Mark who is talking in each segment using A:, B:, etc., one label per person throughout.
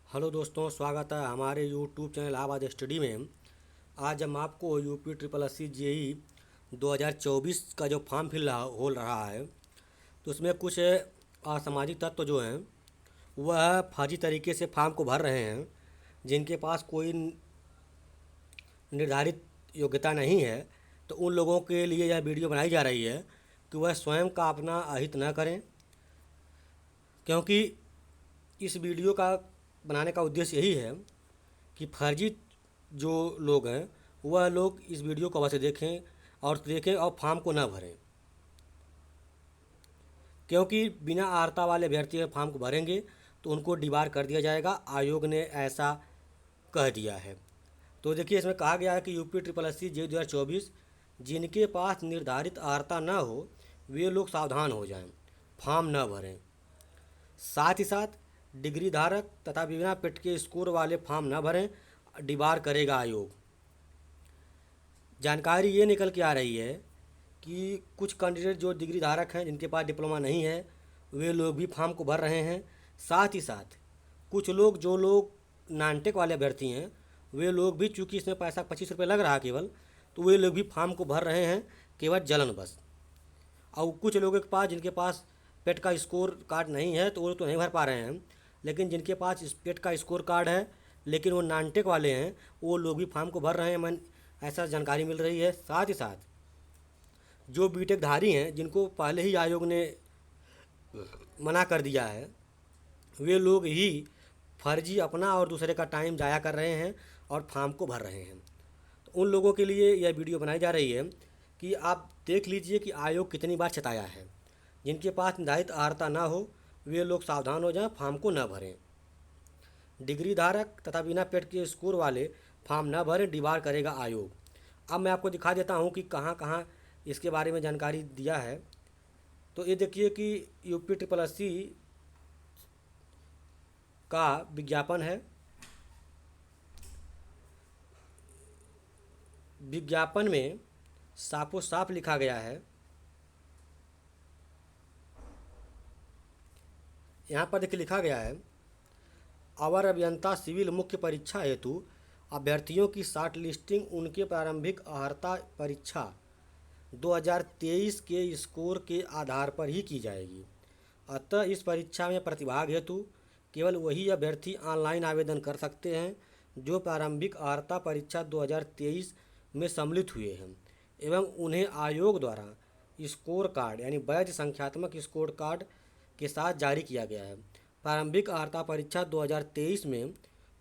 A: Hello दोस्तों, स्वागत है हमारे यूट्यूब चैनल इलाहाबाद स्टडी में। आज हम आपको UP triple S C JE 2024 का जो फॉर्म फिल हो रहा है, तो उसमें कुछ असामाजिक तत्व जो हैं वह फर्जी तरीके से फॉर्म को भर रहे हैं। जिनके पास कोई निर्धारित योग्यता नहीं है, तो उन लोगों के लिए यह वीडियो बनाई जा रही है कि वह स्वयं का अपना अहित न करें। क्योंकि इस वीडियो का बनाने का उद्देश्य यही है कि फर्जी जो लोग हैं वह लोग इस वीडियो को अवश्य देखें और फॉर्म को न भरें। क्योंकि बिना अर्हता वाले अभ्यर्थी फॉर्म को भरेंगे तो उनको डिबार कर दिया जाएगा। आयोग ने ऐसा कह दिया है। तो देखिए, इसमें कहा गया है कि यूपी ट्रिपल एस सी जे 2024 जिनके पास निर्धारित अर्हता न हो वे लोग सावधान हो जाएं, फॉर्म न भरें। साथ ही साथ डिग्री धारक तथा बिना पेट के स्कोर वाले फॉर्म न भरें, डिबार करेगा आयोग। जानकारी ये निकल के आ रही है कि कुछ कैंडिडेट जो डिग्री धारक हैं, जिनके पास डिप्लोमा नहीं है, वे लोग भी फॉर्म को भर रहे हैं। साथ ही साथ कुछ लोग जो लोग नानटेक वाले अभ्यर्थी हैं, वे लोग भी, चूँकि इसमें पैसा 25 रुपये लग रहा है केवल, तो वे लोग भी फॉर्म को भर रहे हैं केवल जलन बस। और कुछ लोगों के पास, जिनके पास पेट का स्कोर कार्ड नहीं है, तो वो तो नहीं भर पा रहे हैं। लेकिन जिनके पास इस पेट का स्कोर कार्ड है लेकिन वो नानटेक वाले हैं, वो लोग भी फॉर्म को भर रहे हैं। मैं ऐसा जानकारी मिल रही है। साथ ही साथ जो बीटेक धारी हैं, जिनको पहले ही आयोग ने मना कर दिया है, वे लोग ही फर्जी अपना और दूसरे का टाइम ज़ाया कर रहे हैं और फॉर्म को भर रहे हैं। तो उन लोगों के लिए यह वीडियो बनाई जा रही है कि आप देख लीजिए कि आयोग कितनी बार चेताया है। जिनके पास निर्धारित अर्हता ना हो वे लोग सावधान हो जाएं, फॉर्म को न भरें। डिग्री धारक तथा बिना पेट के स्कोर वाले फॉर्म न भरें, डिबार करेगा आयोग। अब मैं आपको दिखा देता हूँ कि कहाँ कहाँ इसके बारे में जानकारी दिया है। तो ये देखिए कि यूपी ट्रिपल एस सी का विज्ञापन है। विज्ञापन में साफो साफ लिखा गया है, यहाँ पर देखिए लिखा गया है, अवर अभियंता सिविल मुख्य परीक्षा हेतु अभ्यर्थियों की शॉर्ट लिस्टिंग उनके प्रारंभिक अर्हता परीक्षा 2023 के स्कोर के आधार पर ही की जाएगी। अतः इस परीक्षा में प्रतिभाग हेतु केवल वही अभ्यर्थी ऑनलाइन आवेदन कर सकते हैं जो प्रारंभिक अर्हता परीक्षा 2023 में सम्मिलित हुए हैं एवं उन्हें आयोग द्वारा स्कोर कार्ड यानी वैध संख्यात्मक स्कोर कार्ड के साथ जारी किया गया है। प्रारंभिक अर्हता परीक्षा 2023 में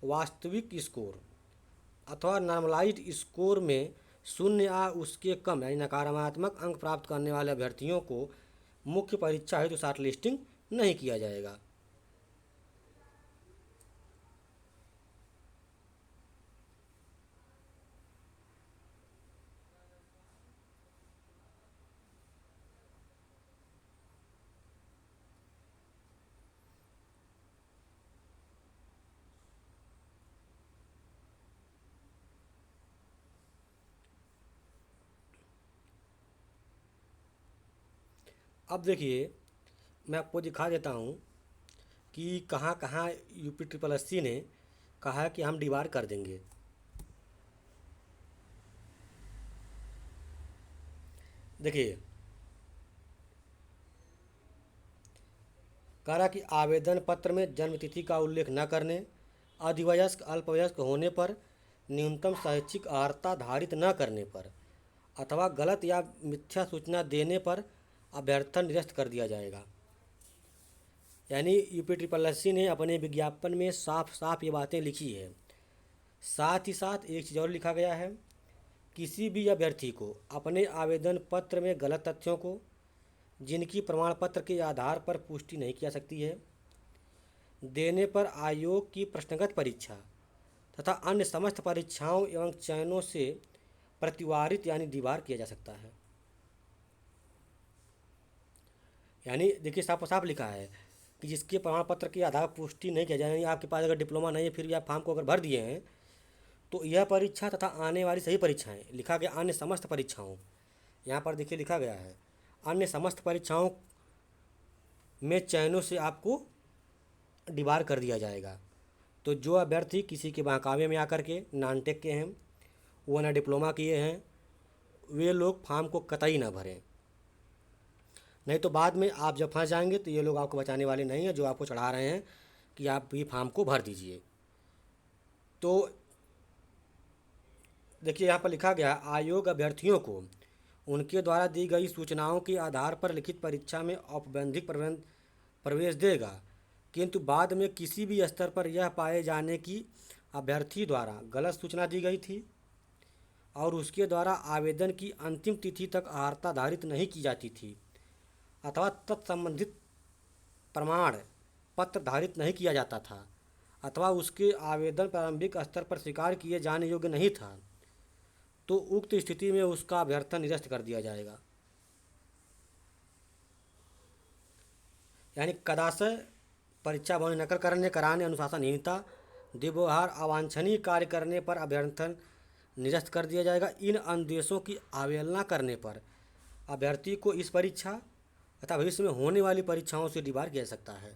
A: वास्तविक स्कोर अथवा नॉर्मलाइज्ड स्कोर में 0 या उसके कम यानी नकारात्मक अंक प्राप्त करने वाले अभ्यर्थियों को मुख्य परीक्षा हेतु शॉर्ट लिस्टिंग नहीं किया जाएगा। अब देखिए, मैं आपको दिखा देता हूँ कि कहाँ कहाँ यूपी ट्रिपल एस सी ने कहा है कि हम डिबार कर देंगे। देखिए, कह रहा कि आवेदन पत्र में जन्म तिथि का उल्लेख न करने, अधिवयस्क अल्पवयस्क होने पर, न्यूनतम शैक्षिक अर्हता धारित न करने पर अथवा गलत या मिथ्या सूचना देने पर अभ्यर्थन निरस्त कर दिया जाएगा। यानी यूपी ट्रिपल एस सी ने अपने विज्ञापन में साफ साफ ये बातें लिखी है। साथ ही साथ एक चीज़ और लिखा गया है, किसी भी अभ्यर्थी को अपने आवेदन पत्र में गलत तथ्यों को, जिनकी प्रमाण पत्र के आधार पर पुष्टि नहीं की जा सकती है, देने पर आयोग की प्रश्नगत परीक्षा तथा अन्य समस्त परीक्षाओं एवं चयनों से प्रतिवारित यानी दीवार किया जा सकता है। यानी देखिए, साफ साफ लिखा है कि जिसके प्रमाण पत्र के आधार पर पुष्टि नहीं किया जाए, यानी आपके पास अगर डिप्लोमा नहीं है फिर भी आप फॉर्म को अगर भर दिए हैं, तो यह परीक्षा तथा आने वाली सभी परीक्षाएं, लिखा गया अन्य समस्त परीक्षाओं, यहाँ पर देखिए लिखा गया है अन्य समस्त परीक्षाओं में चयनों से आपको डिबार कर दिया जाएगा। तो जो अभ्यर्थी किसी के बहकावे में आकर के नानटेक के हैं, वो ना डिप्लोमा किए हैं, वे लोग फॉर्म को कतई ना भरें। नहीं तो बाद में आप जब फंस जाएंगे तो ये लोग आपको बचाने वाले नहीं हैं, जो आपको चढ़ा रहे हैं कि आप भी फॉर्म को भर दीजिए। तो देखिए यहाँ पर लिखा गया है, आयोग अभ्यर्थियों को उनके द्वारा दी गई सूचनाओं के आधार पर लिखित परीक्षा में औपबंधिक प्रवेश देगा, किंतु बाद में किसी भी स्तर पर यह पाए जाने की अभ्यर्थी द्वारा गलत सूचना दी गई थी और उसके द्वारा आवेदन की अंतिम तिथि तक अर्हता धारित नहीं की जाती थी अथवा तत्संबंधित प्रमाण पत्र धारित नहीं किया जाता था अथवा उसके आवेदन प्रारंभिक स्तर पर स्वीकार किए जाने योग्य नहीं था, तो उक्त स्थिति में उसका अभ्यर्थन निरस्त कर दिया जाएगा। यानी कदाशय परीक्षा भवन नकल करने, कराने, अनुशासनहीनता, दुर्व्यवहार, अवांछनीय कार्य करने पर अभ्यर्थन निरस्त कर दिया जाएगा। इन अनुदेशों की अवहेलना करने पर अभ्यर्थी को इस परीक्षा तथा भविष्य में होने वाली परीक्षाओं से डिबार किया जा सकता है।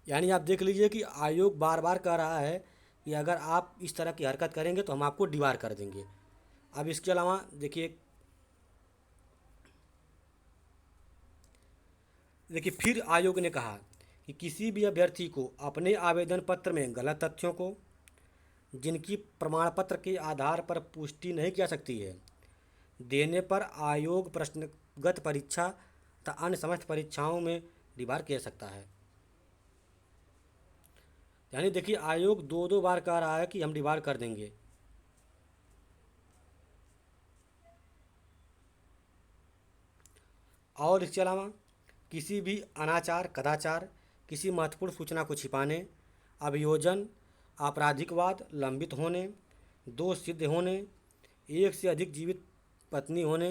A: यानी आप देख लीजिए कि आयोग बार बार कह रहा है कि अगर आप इस तरह की हरकत करेंगे तो हम आपको डिबार कर देंगे। अब इसके अलावा देखिए फिर आयोग ने कहा कि किसी भी अभ्यर्थी को अपने आवेदन पत्र में गलत तथ्यों को, जिनकी प्रमाण पत्र के आधार पर पुष्टि नहीं की जा सकती है, देने पर आयोग प्रश्नगत परीक्षा तथा अन्य समस्त परीक्षाओं में डिबार किया जा सकता है। यानी देखिए आयोग दो दो बार कह रहा है कि हम डिबार कर देंगे। और इसके अलावा किसी भी अनाचार, कदाचार, किसी महत्वपूर्ण सूचना को छिपाने, अभियोजन, आपराधिकवाद, लंबित होने, दोष सिद्ध होने, एक से अधिक जीवित पत्नी होने,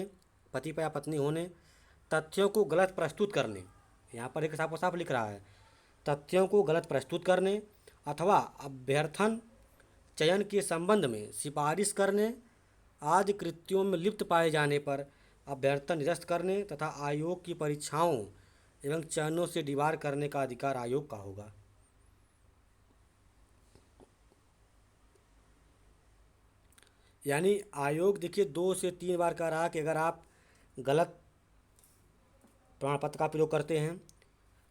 A: पति या पत्नी होने, तथ्यों को गलत प्रस्तुत करने, यहाँ पर एक साफ साफ लिख रहा है, तथ्यों को गलत प्रस्तुत करने अथवा अभ्यर्थन चयन के संबंध में सिफारिश करने आदि कृत्यों में लिप्त पाए जाने पर अभ्यर्थन निरस्त करने तथा आयोग की परीक्षाओं एवं चयनों से डिबार करने का अधिकार आयोग का होगा। यानी आयोग देखिए 2 से 3 बार कह रहा कि अगर आप गलत प्रमाण पत्र का प्रयोग करते हैं,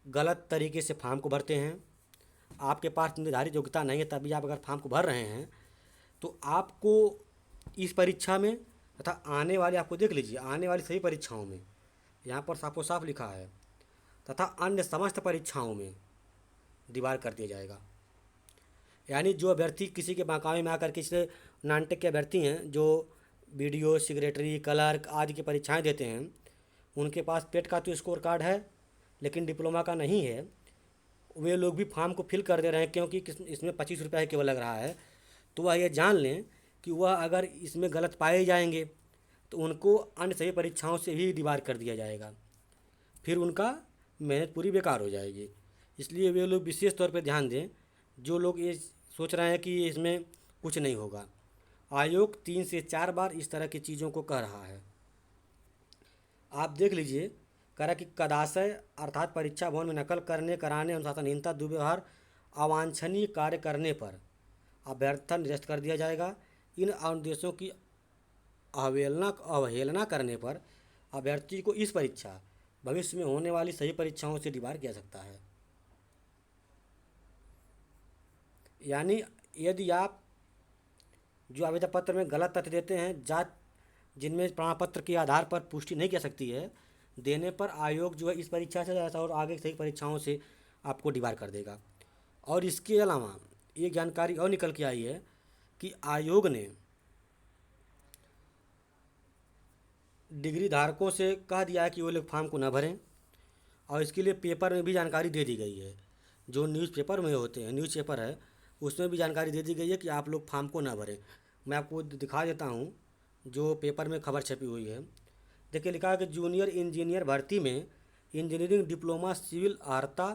A: गलत तरीके से फॉर्म को भरते हैं, आपके पास निर्धारित योग्यता नहीं है तभी आप अगर फॉर्म को भर रहे हैं, तो आपको इस परीक्षा में तथा आने वाले, आपको देख लीजिए आने वाली सभी परीक्षाओं में, यहाँ पर साफो साफ लिखा है, तथा अन्य समस्त परीक्षाओं में डिबार कर दिया जाएगा। यानी जो अभ्यर्थी किसी के बहकावे में आकर के नानटेक के अभ्यर्थी हैं जो BDO, सेक्रेटरी, क्लर्क आदि की परीक्षाएं देते हैं, उनके पास पेट का तो स्कोर कार्ड है लेकिन डिप्लोमा का नहीं है, वे लोग भी फॉर्म को फिल कर दे रहे हैं क्योंकि इसमें 25 रुपया केवल लग रहा है। तो वह ये जान लें कि वह अगर इसमें गलत पाए जाएंगे तो उनको अन्य सभी परीक्षाओं से ही डिबार कर दिया जाएगा, फिर उनका मेहनत पूरी बेकार हो जाएगी। इसलिए वे लोग विशेष तौर पर ध्यान दें जो लोग ये सोच रहे हैं कि इसमें कुछ नहीं होगा। आयोग 3 से 4 बार इस तरह की चीज़ों को कह रहा है। आप देख लीजिए, कह रहा कि कदाशय अर्थात परीक्षा भवन में नकल करने, कराने, अनुशासनहीनता, दुर्व्यवहार, अवांछनीय कार्य करने पर अभ्यर्थन निरस्त कर दिया जाएगा। इन अनुदेशों की अवहेलना करने पर अभ्यर्थी को इस परीक्षा भविष्य में होने वाली सही परीक्षाओं से डिबार किया सकता है। यानी यदि आप जो आवेदन पत्र में गलत तथ्य देते हैं, जात जिनमें प्रमाण पत्र के आधार पर पुष्टि नहीं की सकती है, देने पर आयोग जो है इस परीक्षा से और आगे सही परीक्षाओं से आपको डिबार कर देगा। और इसके अलावा एक जानकारी और निकल के आई है कि आयोग ने डिग्री धारकों से कह दिया है कि वो लोग फॉर्म को न भरें, और इसके लिए पेपर में भी जानकारी दे दी गई है। जो न्यूज़पेपर में होते हैं, न्यूज़पेपर है, उसमें भी जानकारी दे दी गई है कि आप लोग फॉर्म को ना भरें। मैं आपको दिखा देता हूँ जो पेपर में खबर छपी हुई है। देखिए लिखा है कि जूनियर इंजीनियर भर्ती में इंजीनियरिंग डिप्लोमा सिविल अर्हता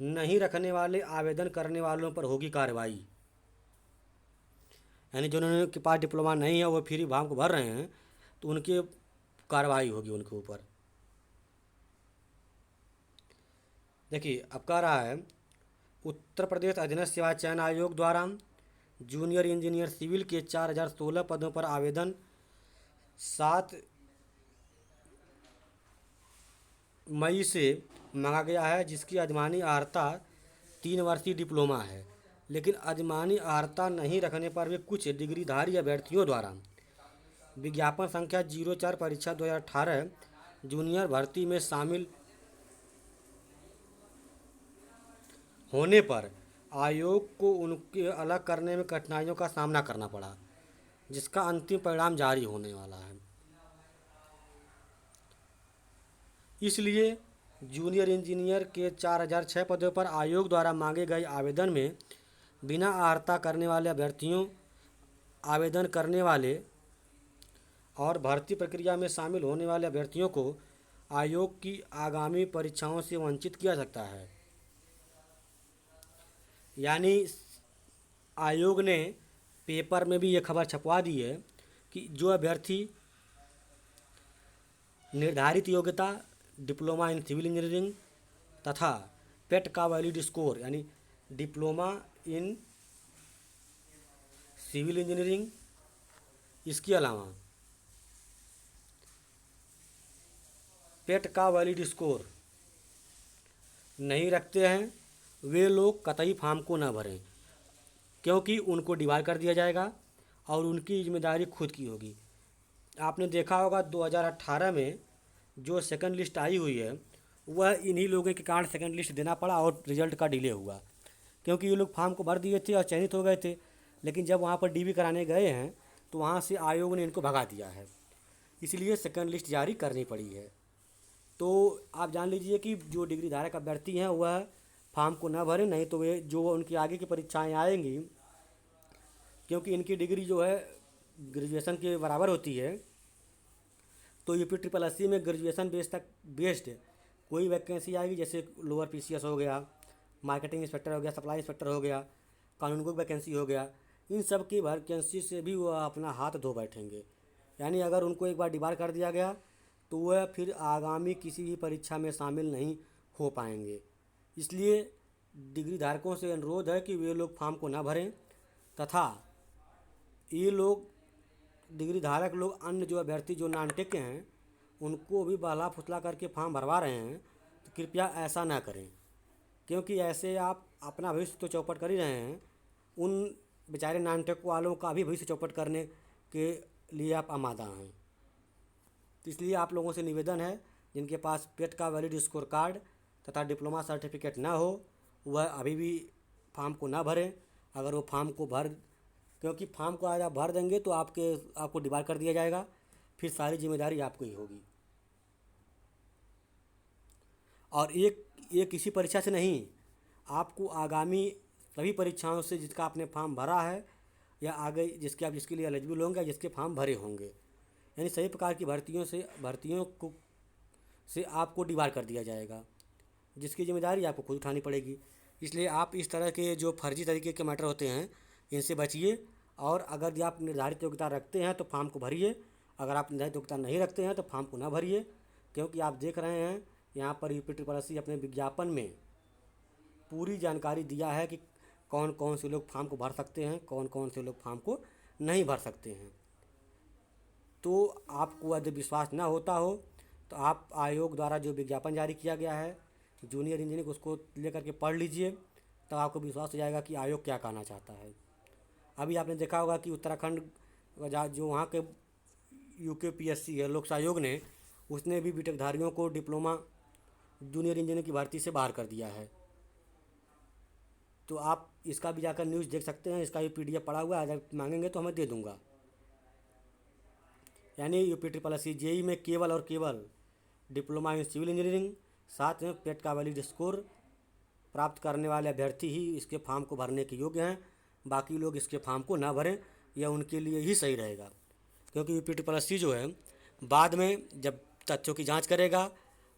A: नहीं रखने वाले आवेदन करने वालों पर होगी कार्रवाई। यानी जिन्होंने के पास डिप्लोमा नहीं है वो फ्री फॉर्म को भर रहे हैं तो उनकी कार्रवाई होगी उनके ऊपर। देखिए अब कह रहा है, उत्तर प्रदेश अधीनस्थ सेवा चयन आयोग द्वारा जूनियर इंजीनियर सिविल के 4016 पदों पर आवेदन 7 मई से मांगा गया है, जिसकी अधिमानी अर्हता 3 वर्षीय डिप्लोमा है। लेकिन अधिमानी अर्हता नहीं रखने पर भी कुछ डिग्रीधारी अभ्यर्थियों द्वारा विज्ञापन संख्या 04 परीक्षा 2018 जूनियर भर्ती में शामिल होने पर आयोग को उनके अलग करने में कठिनाइयों का सामना करना पड़ा, जिसका अंतिम परिणाम जारी होने वाला है। इसलिए जूनियर इंजीनियर के 4006 पदों पर आयोग द्वारा मांगे गए आवेदन में बिना अर्हता करने वाले अभ्यर्थियों, आवेदन करने वाले और भर्ती प्रक्रिया में शामिल होने वाले अभ्यर्थियों को आयोग की आगामी परीक्षाओं से वंचित किया सकता है। यानी आयोग ने पेपर में भी ये खबर छपवा दी है कि जो अभ्यर्थी निर्धारित योग्यता डिप्लोमा इन सिविल इंजीनियरिंग तथा पेट का वैलिड स्कोर यानी डिप्लोमा इन सिविल इंजीनियरिंग, इसके अलावा पेट का वैलिड स्कोर नहीं रखते हैं, वे लोग कतई फॉर्म को न भरें, क्योंकि उनको डिबार कर दिया जाएगा और उनकी जिम्मेदारी खुद की होगी। आपने देखा होगा 2018 में जो सेकंड लिस्ट आई हुई है वह इन्हीं लोगों के कारण सेकंड लिस्ट देना पड़ा और रिजल्ट का डिले हुआ, क्योंकि ये लोग फॉर्म को भर दिए थे और चयनित हो गए थे। लेकिन जब वहाँ पर डीबी कराने गए हैं तो वहाँ से आयोग ने इनको भगा दिया है, इसलिए सेकंड लिस्ट जारी करनी पड़ी है। तो आप जान लीजिए कि जो डिग्री धारक अभ्यर्थी हैं वह फॉर्म को न भरें, नहीं तो वे जो उनकी आगे की परीक्षाएं आएंगी, क्योंकि इनकी डिग्री जो है ग्रेजुएशन के बराबर होती है, तो यूपी ट्रिपल एस सी में ग्रेजुएशन बेस्ड कोई वैकेंसी आएगी, जैसे लोअर पीसीएस हो गया, मार्केटिंग इंस्पेक्टर हो गया, सप्लाई इंस्पेक्टर हो गया, कानून को वैकेंसी हो गया, इन सब की वैकेंसी से भी वो अपना हाथ धो बैठेंगे। यानी अगर उनको एक बार डिबार कर दिया गया तो वह फिर आगामी किसी भी परीक्षा में शामिल नहीं हो पाएंगे। इसलिए डिग्री धारकों से अनुरोध है कि वे लोग फॉर्म को ना भरें, तथा ये लोग डिग्री धारक लोग अन्य जो अभ्यर्थी जो नॉन टेक के हैं उनको भी बहला फुसला करके फॉर्म भरवा रहे हैं, तो कृपया ऐसा ना करें, क्योंकि ऐसे आप अपना भविष्य तो चौपट कर ही रहे हैं, उन बेचारे नॉन टेक वालों का भी भविष्य चौपट करने के लिए आप आमादा हैं। तो इसलिए आप लोगों से निवेदन है, जिनके पास पेट का वैलिड स्कोर कार्ड तथा डिप्लोमा सर्टिफिकेट ना हो वह अभी भी फॉर्म को ना भरें। अगर वो फॉर्म को क्योंकि फॉर्म को आज आप भर देंगे तो आपको डिबार कर दिया जाएगा, फिर सारी जिम्मेदारी आपको ही होगी। और एक किसी परीक्षा से नहीं, आपको आगामी सभी परीक्षाओं से जिसका आपने फॉर्म भरा है या आगे जिसके लिए एलिजिबल होंगे या जिसके फॉर्म भरे होंगे, यानी सभी प्रकार की भर्तियों से आपको डिबार कर दिया जाएगा, जिसकी जिम्मेदारी आपको खुद उठानी पड़ेगी। इसलिए आप इस तरह के जो फर्जी तरीके के मैटर होते हैं इनसे बचिए, और अगर आप निर्धारित योग्यता रखते हैं तो फॉर्म को भरिए, अगर आप निर्धारित योग्यता नहीं रखते हैं तो फॉर्म को ना भरिए। क्योंकि आप देख रहे हैं यहाँ पर यूपी ट्रिपल एस सी अपने विज्ञापन में पूरी जानकारी दिया है कि कौन कौन से लोग फॉर्म को भर सकते हैं, कौन कौन से लोग फॉर्म को नहीं भर सकते हैं। तो आपको यदि विश्वास ना होता हो तो आप आयोग द्वारा जो विज्ञापन जारी किया गया है जूनियर इंजीनियरिंग, उसको लेकर के पढ़ लीजिए, तब आपको विश्वास हो जाएगा कि आयोग क्या कहना चाहता है। अभी आपने देखा होगा कि उत्तराखंड जो वहाँ के यूकेपीएससी है, लोक आयोग ने, उसने भी बीटेक धारियों को डिप्लोमा जूनियर इंजीनियर की भर्ती से बाहर कर दिया है। तो आप इसका भी जाकर न्यूज़ देख सकते हैं, इसका भी पीडीएफ पड़ा हुआ है, अगर मांगेंगे तो हमें दे दूंगा। यानी UP triple S C JE में केवल और केवल डिप्लोमा इन सिविल इंजीनियरिंग साथ में पेट का वैलिड स्कोर प्राप्त करने वाले अभ्यर्थी ही इसके फॉर्म को भरने के योग्य हैं। बाकी लोग इसके फॉर्म को ना भरें, यह उनके लिए ही सही रहेगा। क्योंकि यूपी ट्रिपल एस सी जो है बाद में जब तथ्यों की जांच करेगा,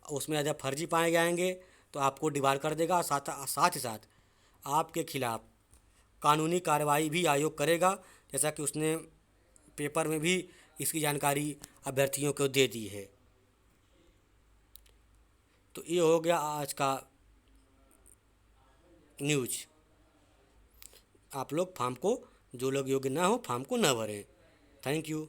A: उसमें यदि फर्जी पाए जाएंगे तो आपको डिबार कर देगा, साथ ही साथ आपके खिलाफ कानूनी कार्रवाई भी आयोग करेगा, जैसा कि उसने पेपर में भी इसकी जानकारी अभ्यर्थियों को दे दी है। तो ये हो गया आज का न्यूज। आप लोग फॉर्म को, जो लोग योग्य ना हो, फॉर्म को ना भरें। Thank you.